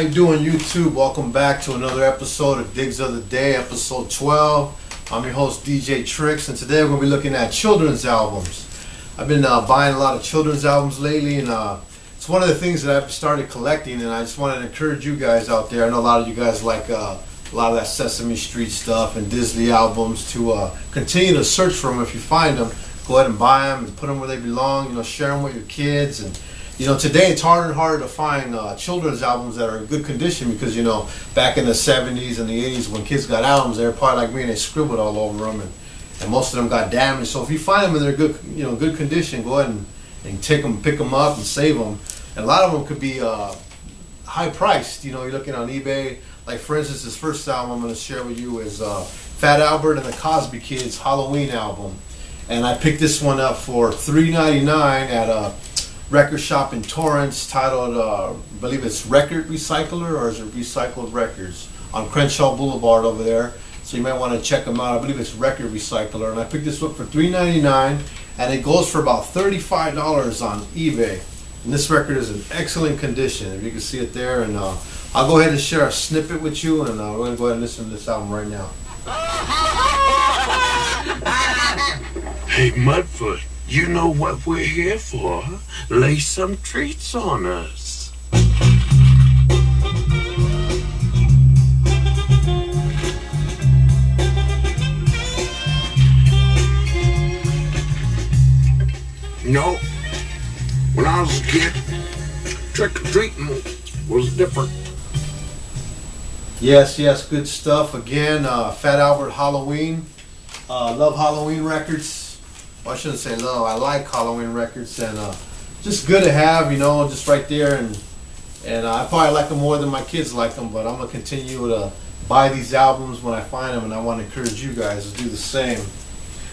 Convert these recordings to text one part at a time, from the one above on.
How you doing, YouTube? Welcome back to another episode of Digs of the Day, episode 12. I'm your host, DJ Tricks, and today we're going to be looking at children's albums. I've been buying a lot of children's albums lately, and it's one of the things that I've started collecting, and I just wanted to encourage you guys out there. I know a lot of you guys like a lot of that Sesame Street stuff and Disney albums to continue to search for them. If you find them, go ahead and buy them and put them where they belong. You know, share them with your kids. And you know, today it's harder and harder to find children's albums that are in good condition because, you know, back in the 70s and the 80s when kids got albums, they were probably like me and they scribbled all over them, and most of them got damaged. So if you find them in their good, you know, good condition, go ahead and take them, pick them up and save them. And a lot of them could be high priced. You know, you're looking on eBay. Like for instance, this first album I'm going to share with you is Fat Albert and the Cosby Kids Halloween album. And I picked this one up for $3.99 at a record shop in Torrance titled, I believe it's Record Recycler, or is it Recycled Records, on Crenshaw Boulevard over there. So you might want to check them out. I believe it's Record Recycler. And I picked this up for $3.99, and it goes for about $35 on eBay. And this record is in excellent condition, if you can see it there. And I'll go ahead and share a snippet with you, and we're going to go ahead and listen to this album right now. Hey, Mudfoot, you know what we're here for. Lay some treats on us. No, when I was a kid, trick-or-treating was different. Yes, good stuff. Again, Fat Albert Halloween. Love Halloween records. Well, I shouldn't say love. I like Halloween records, and just good to have, you know, just right there. And I probably like them more than my kids like them, but I'm going to continue to buy these albums when I find them, and I want to encourage you guys to do the same.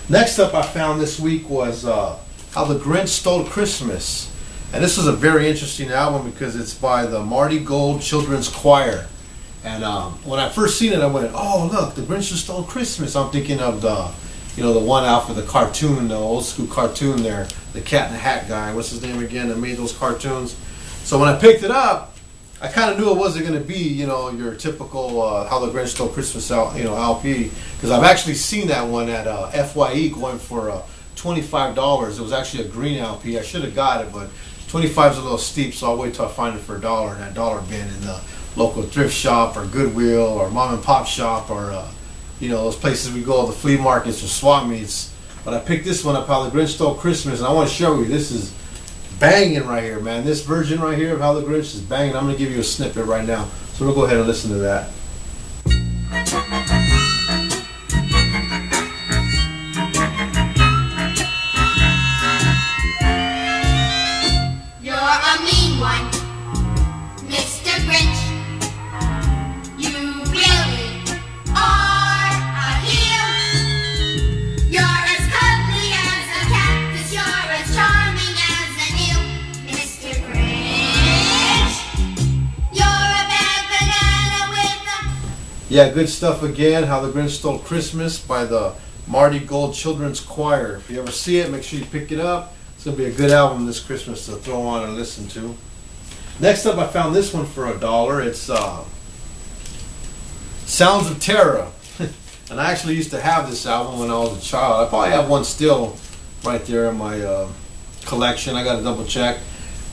Next up I found this week was How the Grinch Stole Christmas. And this is a very interesting album because it's by the Marty Gold Children's Choir. And when I first seen it, I went, oh, look, the Grinch Stole Christmas. I'm thinking of the, you know, the one out for the cartoon, the old school cartoon there, the Cat in the Hat guy. What's his name again that made those cartoons? So when I picked it up, I kind of knew it wasn't going to be, you know, your typical How the Grinch Stole Christmas, LP. Because I've actually seen that one at FYE going for $25. It was actually a green LP. I should have got it, but 25 is a little steep, so I'll wait till I find it for $1 in that dollar bin in the local thrift shop or Goodwill or mom and pop shop or you know, those places we go, the flea markets or swap meets. But I picked this one up, How the Grinch Stole Christmas, and I want to show you, this is banging right here, man. This version right here of How the Grinch is banging. I'm going to give you a snippet right now, so we'll go ahead and listen to that. Yeah, good stuff again. How the Grinch Stole Christmas by the Marty Gold Children's Choir. If you ever see it, make sure you pick it up. It's going to be a good album this Christmas to throw on and listen to. Next up, I found this one for $1. It's Sounds of Terror. And I actually used to have this album when I was a child. I probably have one still right there in my collection. I got to double check.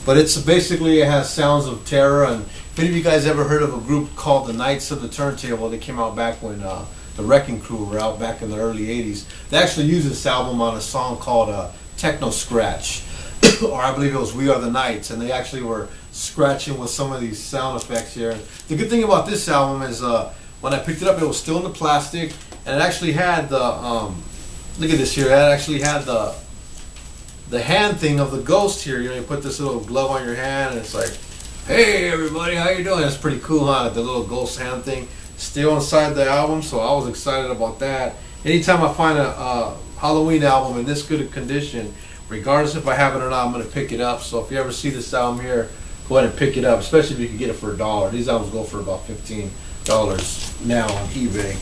But it's basically, it has Sounds of Terror. And if any of you guys ever heard of a group called the Knights of the Turntable, they came out back when the Wrecking Crew were out back in the early 80s. They actually used this album on a song called Techno Scratch. Or I believe it was We Are the Knights. And they actually were scratching with some of these sound effects here. The good thing about this album is when I picked it up, it was still in the plastic. And it actually had the, look at this here, it actually had the hand thing of the ghost here. You know, you put this little glove on your hand and it's like, hey everybody, how you doing? That's pretty cool, huh? The little ghost hand thing still inside the album, so I was excited about that. Anytime I find a Halloween album in this good a condition, regardless if I have it or not, I'm going to pick it up. So if you ever see this album here, go ahead and pick it up, especially if you can get it for $1. These albums go for about $15 now on eBay.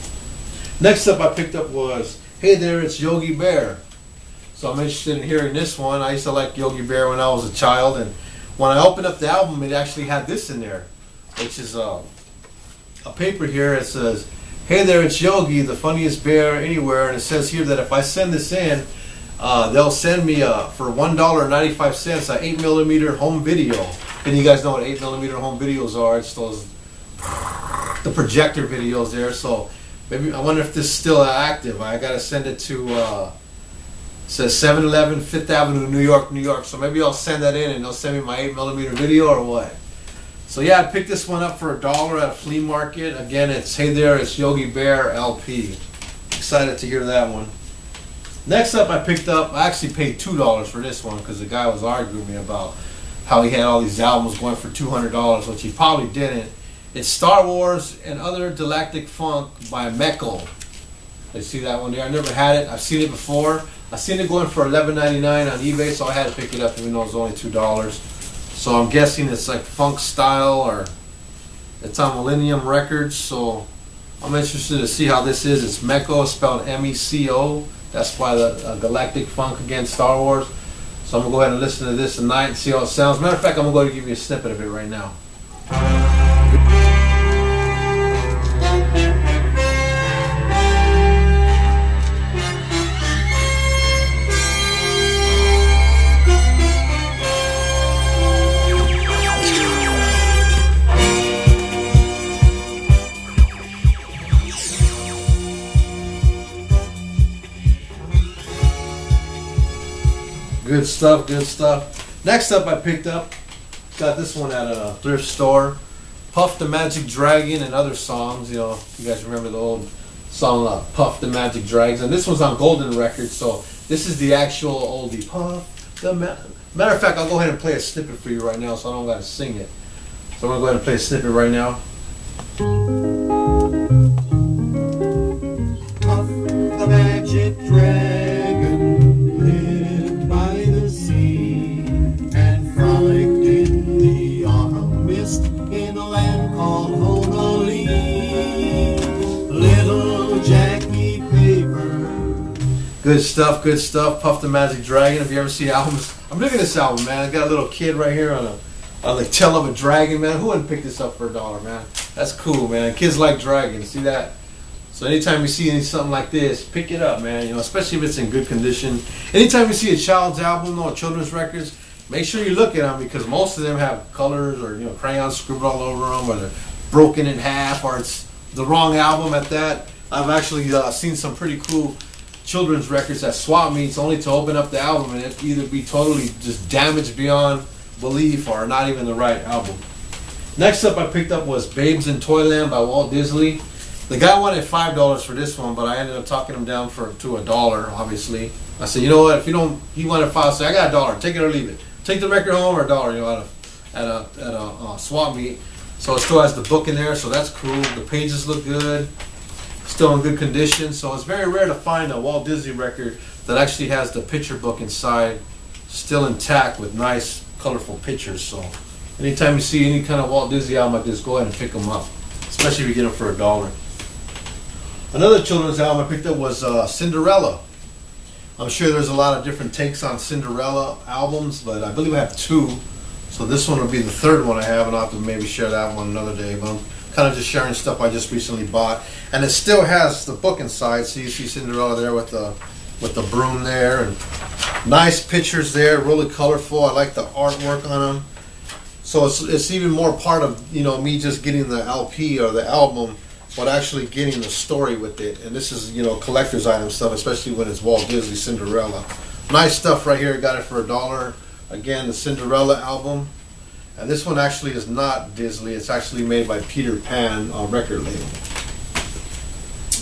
Next up I picked up was Hey There, It's Yogi Bear. So I'm interested in hearing this one. I used to like Yogi Bear when I was a child, and when I opened up the album, it actually had this in there. which is a paper here. It says, "Hey there, it's Yogi, the funniest bear anywhere." And it says here that if I send this in, they'll send me for $1.95 an 8mm home video. And you guys know what 8mm home videos are. It's those the projector videos there. So maybe I wonder if this is still active. I gotta send it to it says 711 5th Avenue, New York, New York. So maybe I'll send that in and they'll send me my 8mm video or what. So yeah, I picked this one up for $1 at a flea market. Again, it's Hey There, It's Yogi Bear LP. Excited to hear that one. Next up, I actually paid $2 for this one because the guy was arguing with me about how he had all these albums going for $200, which he probably didn't. It's Star Wars and Other Galactic Funk by Meco. You see that one there? I never had it. I've seen it before. I've seen it going for $11.99 on eBay, so I had to pick it up even though it was only $2. So I'm guessing it's like funk style, or it's on Millennium Records. So I'm interested to see how this is. It's Meco, spelled M-E-C-O. That's by the Galactic Funk, again, Star Wars. So I'm going to go ahead and listen to this tonight and see how it sounds. Matter of fact, I'm going to give you a snippet of it right now. Good stuff, good stuff. Next up, I picked up, got this one at a thrift store. Puff the Magic Dragon and other songs. You know, you guys remember the old song Puff the Magic Dragons. And this one's on Golden Records, so this is the actual oldie. Puff the Matter of fact, I'll go ahead and play a snippet for you right now so I don't got to sing it. So I'm going to go ahead and play a snippet right now. Puff the Magic Dragon lived by the sea and frolicked in the autumn mist in a land called Honolulu. Little Jackie Paper. Good stuff, good stuff. Puff the Magic Dragon. If you ever see albums, I'm looking at this album, man. I got a little kid right here on the tail of a dragon, man. Who wouldn't pick this up for $1, man? That's cool, man. Kids like dragons. See that? So anytime you see something like this, pick it up, man. You know, especially if it's in good condition. Anytime you see a child's album or children's records, make sure you look at them because most of them have colors or crayons scribbled all over them, or they're broken in half, or it's the wrong album at that. I've actually seen some pretty cool children's records at swap meets only to open up the album and it either be totally just damaged beyond belief or not even the right album. Next up I picked up was Babes in Toyland by Walt Disney. The guy wanted $5 for this one, but I ended up talking him down to $1, obviously. I said, you know what, if you don't, he wanted $5, so I got $1, take it or leave it. Take the record home or $1, at a swap meet. So it still has the book in there, so that's cool. The pages look good, still in good condition. So it's very rare to find a Walt Disney record that actually has the picture book inside, still intact with nice, colorful pictures. So anytime you see any kind of Walt Disney album like this, go ahead and pick them up, especially if you get them for $1. Another children's album I picked up was Cinderella. I'm sure there's a lot of different takes on Cinderella albums, but I believe I have 2. So this one will be the 3rd one I have, and I'll have to maybe share that one another day. But I'm kind of just sharing stuff I just recently bought. And it still has the book inside, so you see Cinderella there with the broom there. And nice pictures there, really colorful. I like the artwork on them. So it's even more part of me just getting the LP or the album, but actually getting the story with it. And this is collector's item stuff, especially when it's Walt Disney Cinderella. Nice stuff right here. Got it for $1. Again, the Cinderella album. And this one actually is not Disney. It's actually made by Peter Pan record label.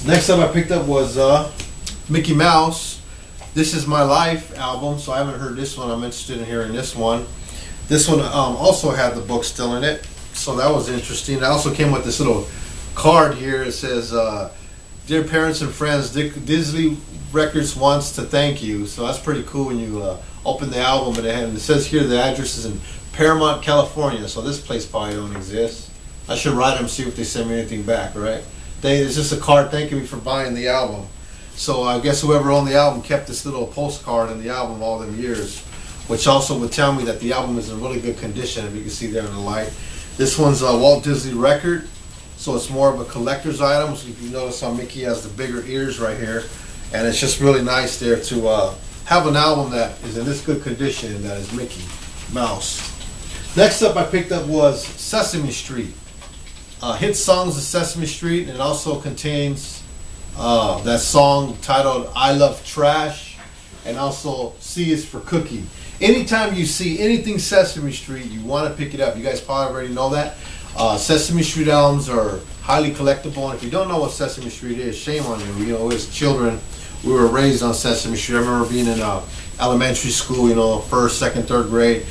Next up I picked up was Mickey Mouse. This Is My Life album. So I haven't heard this one. I'm interested in hearing this one. This one also had the book still in it. So that was interesting. It also came with this little card here. It says, "Dear parents and friends, Disney Records wants to thank you." So that's pretty cool when you open the album and it says here the address is in Paramount, California. So this place probably don't exist. I should write them, see if they send me anything back, right? It's just a card thanking me for buying the album. So I guess whoever owned the album kept this little postcard in the album all them years, which also would tell me that the album is in really good condition, if you can see there in the light. This one's a Walt Disney record, so it's more of a collector's item. So if you notice how Mickey has the bigger ears right here, and it's just really nice there to have an album that is in this good condition, and that is Mickey Mouse. Next up I picked up was Sesame Street. Hit songs of Sesame Street, and it also contains that song titled I Love Trash, and also C is for Cookie. Anytime you see anything Sesame Street, you want to pick it up. You guys probably already know that. Sesame Street albums are highly collectible, and if you don't know what Sesame Street is, shame on you. You know, as children, we were raised on Sesame Street. I remember being in elementary school, you know, first, second, third grade.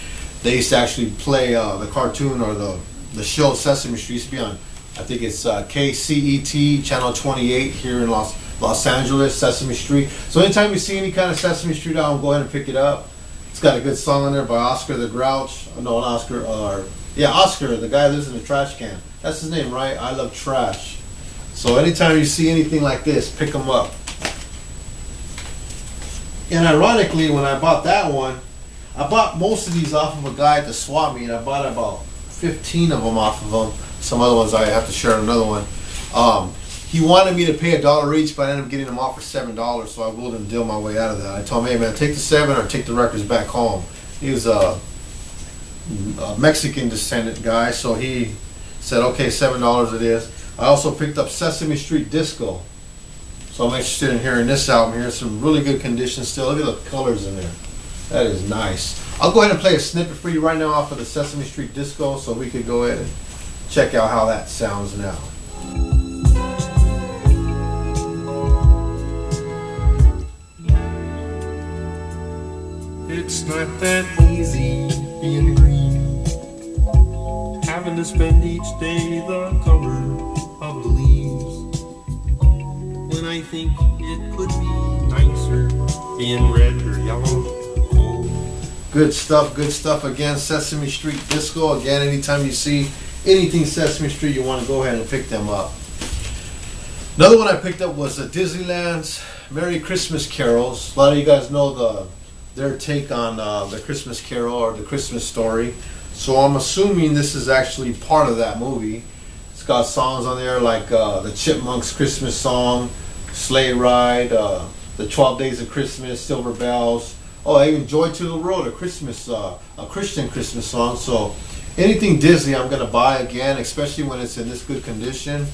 They used to actually play the cartoon or the show Sesame Street. It used to be on, I think it's KCET, Channel 28 here in Los Angeles, Sesame Street. So anytime you see any kind of Sesame Street album, go ahead and pick it up. It's got a good song in there by Oscar the Grouch. No, not Oscar. Oscar, the guy who lives in the trash can. That's his name, right? I Love Trash. So anytime you see anything like this, pick them up. And ironically, when I bought that one, I bought most of these off of a guy at the swap meet. I bought about 15 of them off of him. Some other ones I have to share another one. He wanted me to pay $1 each, but I ended up getting them off for $7, so I willed him deal my way out of that. I told him, hey man, take the 7 or take the records back home. He was a Mexican descendant guy, so he said, okay, $7 it is. I also picked up Sesame Street Disco. So I'm interested in hearing this album here. It's some really good condition still. Look at the colors in there. That is nice. I'll go ahead and play a snippet for you right now off of the Sesame Street Disco, so we could go ahead and check out how that sounds now. It's not that easy being green, having to spend each day the color of the leaves, when I think it could be nicer being red or yellow. Good stuff again. Sesame Street Disco. Again, anytime you see anything Sesame Street, you want to go ahead and pick them up. Another one I picked up was Disneyland's Merry Christmas Carols. A lot of you guys know their take on the Christmas Carol or the Christmas Story. So I'm assuming this is actually part of that movie. It's got songs on there like the Chipmunks Christmas song, Sleigh Ride, the 12 Days of Christmas, Silver Bells. Oh, even Joy to the World, a Christian Christmas song. So anything Disney I'm going to buy again, especially when it's in this good condition.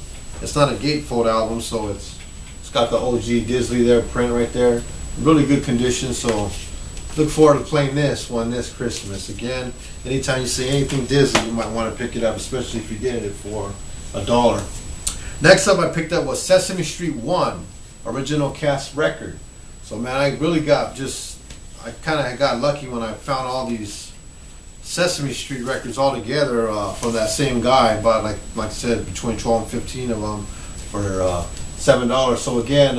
It's not a gatefold album, so it's got the OG Disney there, print right there. Really good condition, so look forward to playing this Christmas. Again, anytime you see anything Disney, you might want to pick it up, especially if you're getting it for $1. Next up I picked up was Sesame Street 1, original cast record. So man, I kind of got lucky when I found all these Sesame Street records all together from that same guy. I bought, like I said, between 12 and 15 of them for $7. So again,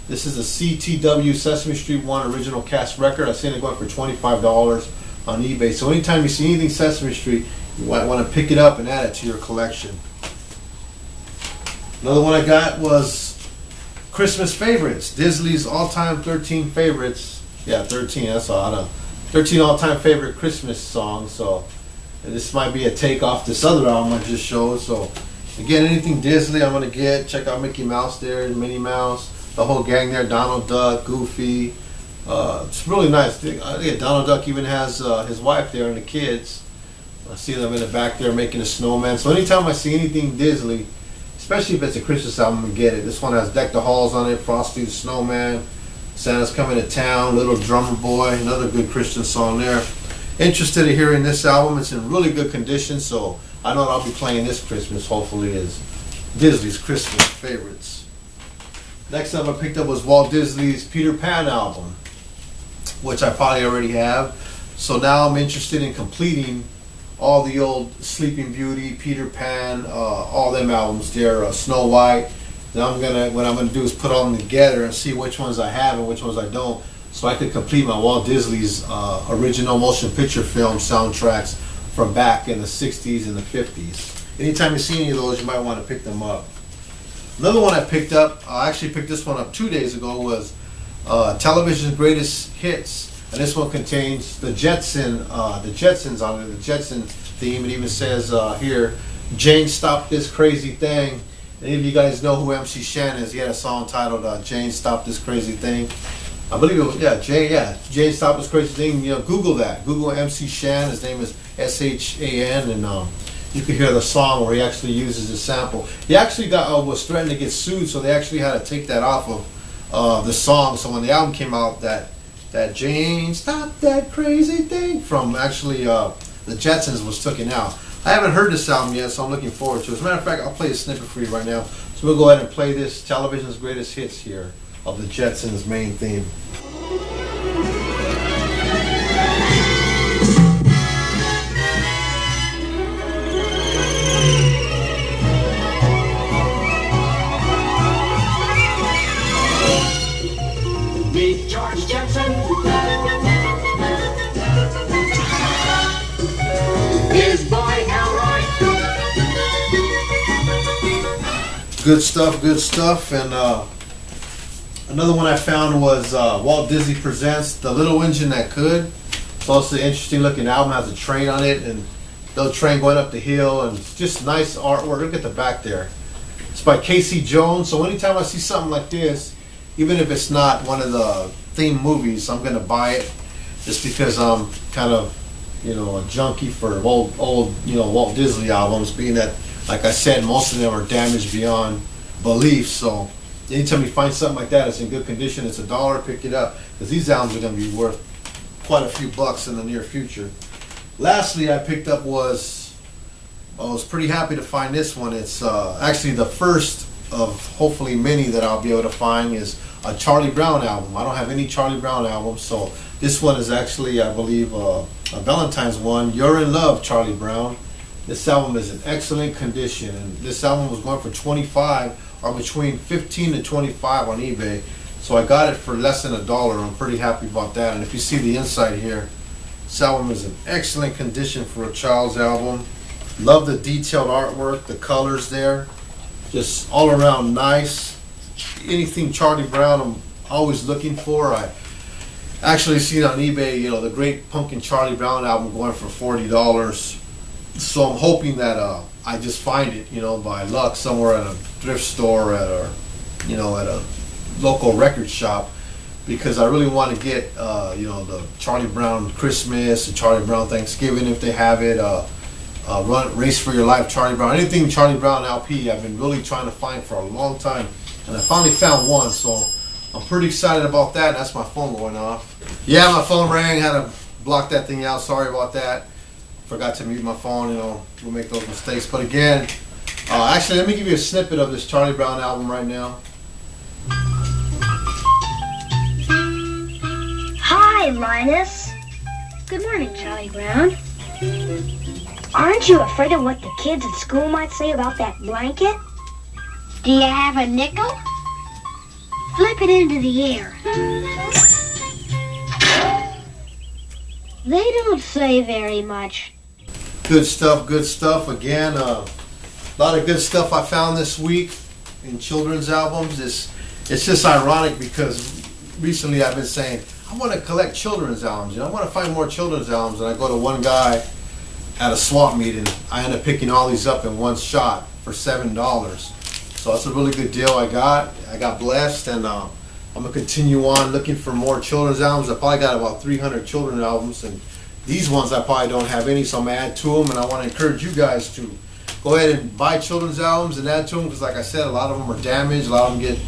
this is a CTW Sesame Street 1 original cast record. I've seen it going for $25 on eBay. So anytime you see anything Sesame Street, you might want to pick it up and add it to your collection. Another one I got was Christmas Favorites. Disney's all-time 13 favorites. Yeah, 13, that's a lot of 13 all-time favorite Christmas songs. So this might be a take off this other album I just showed. So again, anything Disney I'm going to get. Check out Mickey Mouse there, Minnie Mouse, the whole gang there, Donald Duck, Goofy. It's really nice. Donald Duck even has his wife there and the kids. I see them in the back there making a snowman. So anytime I see anything Disney, especially if it's a Christmas album, I'm going to get it. This one has Deck the Halls on it, Frosty the Snowman, Santa's Coming to Town, Little Drummer Boy, another good Christian song there. Interested in hearing this album. It's in really good condition, so I know I'll be playing this Christmas, hopefully, is Disney's Christmas favorites. Next up I picked up was Walt Disney's Peter Pan album, which I probably already have. So now I'm interested in completing all the old Sleeping Beauty, Peter Pan, all them albums there, Snow White. Then what I'm gonna do is put all them together and see which ones I have and which ones I don't, so I could complete my Walt Disney's original motion picture film soundtracks from back in the 60s and the 50s. Anytime you see any of those, you might want to pick them up. Another one I picked up, I actually picked this one up 2 days ago, was Television's Greatest Hits, and this one contains the Jetsons on it, the theme. It even says here, Jane, Stop This Crazy Thing. Any of you guys know who MC Shan is? He had a song titled Jane, Stop This Crazy Thing. I believe it was, Jane, Stop This Crazy Thing. You know, Google that. Google MC Shan. His name is S-H-A-N, and you can hear the song where he actually uses the sample. He actually was threatened to get sued, so they actually had to take that off of the song. So when the album came out, that Jane, Stop That Crazy Thing from actually the Jetsons was taken out. I haven't heard this album yet, so I'm looking forward to it. As a matter of fact, I'll play a snippet for you right now. So we'll go ahead and play this television's greatest hits here of the Jetsons' main theme. Meet George Jetson. His boy Elroy. Good stuff, and another one I found was Walt Disney Presents The Little Engine That Could. It's also an interesting looking album, has a train on it, and the train going up the hill, and just nice artwork. Look at the back there. It's by Casey Jones, so anytime I see something like this, even if it's not one of the theme movies, I'm going to buy it, just because I'm kind of, a junkie for old Walt Disney albums, being that, like I said, most of them are damaged beyond belief. So anytime you find something like that, it's in good condition, it's $1, pick it up, because these albums are going to be worth quite a few bucks in the near future. Lastly, I picked up I was pretty happy to find this one. It's actually the first of hopefully many that I'll be able to find is a Charlie Brown album. I don't have any Charlie Brown albums, so this one is actually, I believe, a Valentine's one, You're in Love, Charlie Brown. This album is in excellent condition, and this album was going for $25 or between $15 to $25 on eBay. So I got it for less than $1. I'm pretty happy about that. And if you see the inside here, this album is in excellent condition for a child's album. Love the detailed artwork, the colors there, just all around nice. Anything Charlie Brown I'm always looking for. I actually seen on eBay, the Great Pumpkin Charlie Brown album going for $40. So I'm hoping that I just find it, by luck somewhere at a thrift store, at a local record shop, because I really want to get, the Charlie Brown Christmas, the Charlie Brown Thanksgiving if they have it, Race for Your Life, Charlie Brown, anything Charlie Brown LP. I've been really trying to find for a long time, and I finally found one, so I'm pretty excited about that. And that's my phone going off. Yeah, my phone rang, had to block that thing out, sorry about that. Forgot to mute my phone, we'll make those mistakes. But again, actually, let me give you a snippet of this Charlie Brown album right now. Hi, Linus. Good morning, Charlie Brown. Aren't you afraid of what the kids at school might say about that blanket? Do you have a nickel? Flip it into the air. They don't say very much. Good stuff. Again, a lot of good stuff I found this week in children's albums. It's just ironic because recently I've been saying, I want to collect children's albums. I want to find more children's albums. And I go to one guy at a swap meet, and I end up picking all these up in one shot for $7. So that's a really good deal I got. I got blessed, and I'm going to continue on looking for more children's albums. I probably got about 300 children's albums, and these ones I probably don't have any, so I'm going to add to them. And I want to encourage you guys to go ahead and buy children's albums and add to them, because like I said, a lot of them are damaged. A lot of them get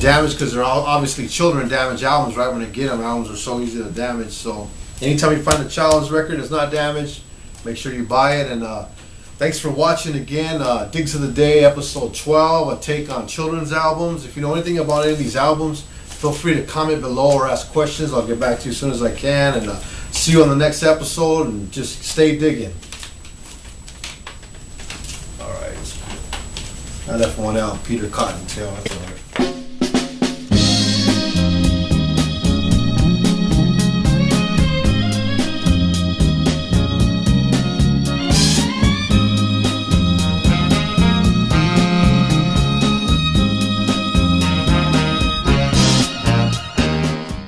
damaged because they're all obviously children damaged albums, right? When they get them, albums are so easy to damage. So anytime you find a child's record that's not damaged, make sure you buy it. And thanks for watching again. Digs of the Day, episode 12, a take on children's albums. If you know anything about any of these albums, feel free to comment below or ask questions. I'll get back to you as soon as I can. And see you on the next episode, and just stay digging. All right. I left one out, Peter Cottontail. That's all right.